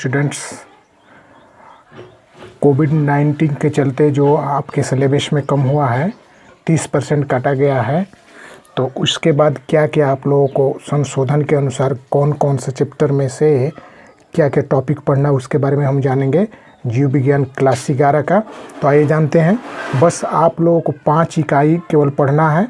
Students, कोविड-19 के चलते जो आपके सिलेबस में कम हुआ है 30% काटा गया है। तो उसके बाद क्या क्या आप लोगों को संशोधन के अनुसार कौन कौन से चैप्टर में से क्या क्या टॉपिक पढ़ना उसके बारे में हम जानेंगे जीव विज्ञान क्लास 11 का। तो आइए जानते हैं। बस आप लोगों को 5 इकाई केवल पढ़ना है।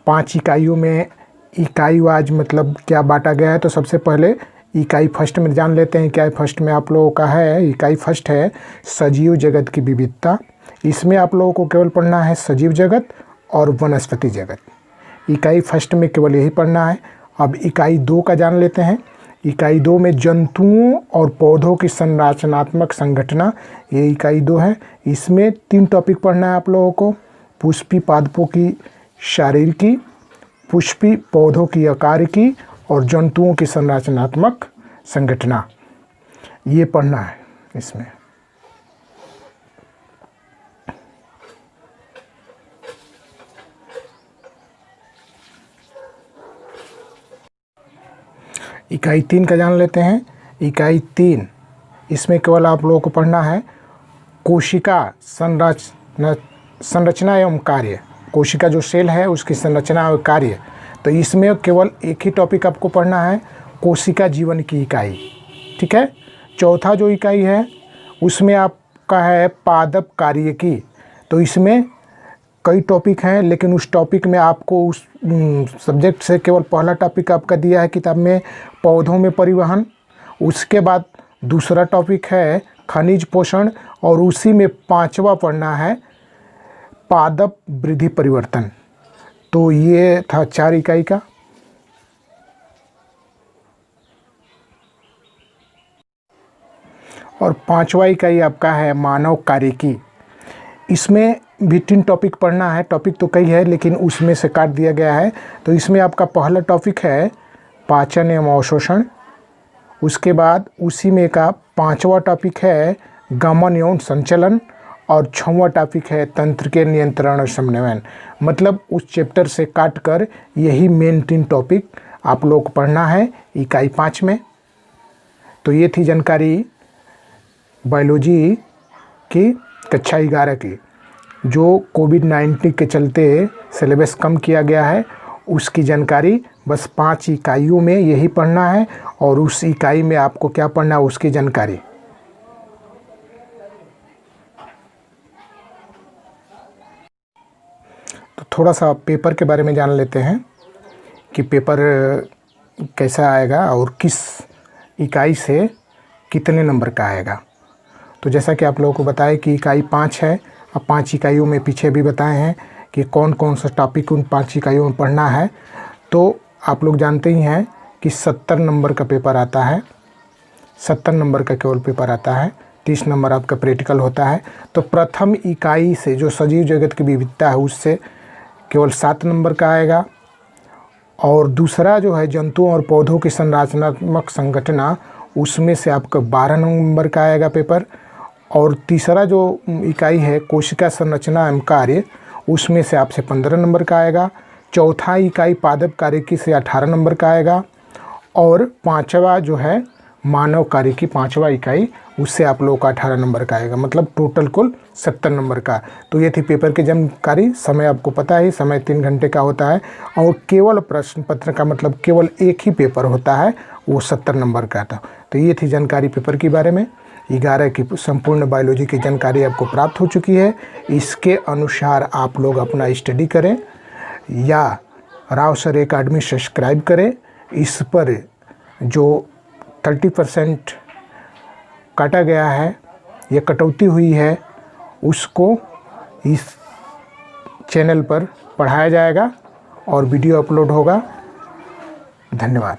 5 इकाइयों में इकाई वाइज मतलब क्या बांटा गया है। तो सबसे पहले इकाई फर्स्ट में जान लेते हैं। इकाई फर्स्ट में आप लोगों का है, इकाई फर्स्ट है सजीव जगत की विविधता। इसमें आप लोगों को केवल पढ़ना है सजीव जगत और वनस्पति जगत। इकाई फर्स्ट में केवल यही पढ़ना है। अब इकाई 2 का जान लेते हैं। इकाई 2 में जंतुओं और पौधों की संरचनात्मक संगठना, ये इकाई 2 है। इसमें 3 टॉपिक पढ़ना है आप लोगों को। पुष्पी पादपों की शारीरिकी, पुष्पी पौधों की आकारिकी और जंतुओं की संरचनात्मक संगठना, ये पढ़ना है इसमें। इकाई 3 का जान लेते हैं। इकाई 3 इसमें केवल आप लोगों को पढ़ना है कोशिका संरचना एवं कार्य। कोशिका जो सेल है उसकी संरचना और कार्य। तो इसमें केवल एक ही टॉपिक आपको पढ़ना है, कोशिका जीवन की इकाई। ठीक है। चौथा जो इकाई है उसमें आपका है पादप कार्यकी। तो इसमें कई टॉपिक हैं, लेकिन उस टॉपिक में आपको उस सब्जेक्ट से केवल पहला टॉपिक आपका दिया है किताब में, पौधों में परिवहन। उसके बाद दूसरा टॉपिक है खनिज पोषण और उसी में 5वां पढ़ना है पादप वृद्धि परिवर्तन। तो ये था 4 इकाई का। और 5वां इकाई आपका है मानव कार्यकी। इसमें भी 3 टॉपिक पढ़ना है। टॉपिक तो कई है लेकिन उसमें से काट दिया गया है। तो इसमें आपका पहला टॉपिक है पाचन एवं अवशोषण। उसके बाद उसी में का 5वां टॉपिक है गमन एवं संचलन और 6वां टॉपिक है तंत्र के नियंत्रण और समन्वयन। मतलब उस चैप्टर से काट कर यही मेन 3 टॉपिक आप लोग को पढ़ना है इकाई 5 में। तो ये थी जानकारी बायोलॉजी की कक्षा 11 की, जो कोविड-19 के चलते सिलेबस कम किया गया है उसकी जानकारी। बस 5 इकाइयों में यही पढ़ना है और उस इकाई में आपको क्या पढ़ना है उसकी जानकारी। तो थोड़ा सा पेपर के बारे में जान लेते हैं कि पेपर कैसा आएगा और किस इकाई से कितने नंबर का आएगा। तो जैसा कि आप लोगों को बताया कि इकाई 5 है। अब 5 इकाइयों में पीछे भी बताए हैं कि कौन कौन सा टॉपिक उन 5 इकाइयों में पढ़ना है। तो आप लोग जानते ही हैं कि 70 नंबर का पेपर आता है। 70 नंबर का केवल पेपर आता है। 30 नंबर आपका प्रैक्टिकल होता है। तो प्रथम इकाई से जो सजीव जगत की विविधता है उससे केवल 7 नंबर का आएगा। और दूसरा जो है जंतुओं और पौधों की संरचनात्मक संगठना, उसमें से आपका 12 नंबर का आएगा पेपर। और तीसरा जो इकाई है कोशिका संरचना एवं कार्य, उसमें से आपसे 15 नंबर का आएगा। चौथा इकाई पादप कार्यकी से 18 नंबर का आएगा। और 5वां जो है मानव कार्यकी 5वां इकाई, उससे आप लोगों का 18 नंबर का आएगा। मतलब टोटल कुल 70 नंबर का। तो ये थी पेपर की जानकारी। समय आपको पता है, समय 3 घंटे का होता है और केवल प्रश्न पत्र का मतलब केवल एक ही पेपर होता है, वो 70 नंबर का था। तो ये थी जानकारी पेपर के बारे में। 11 की संपूर्ण बायोलॉजी की जानकारी आपको प्राप्त हो चुकी है। इसके अनुसार आप लोग अपना स्टडी करें या राव सर एकेडमी सब्सक्राइब करें। इस पर जो 30% काटा गया है या कटौती हुई है उसको इस चैनल पर पढ़ाया जाएगा और वीडियो अपलोड होगा। धन्यवाद।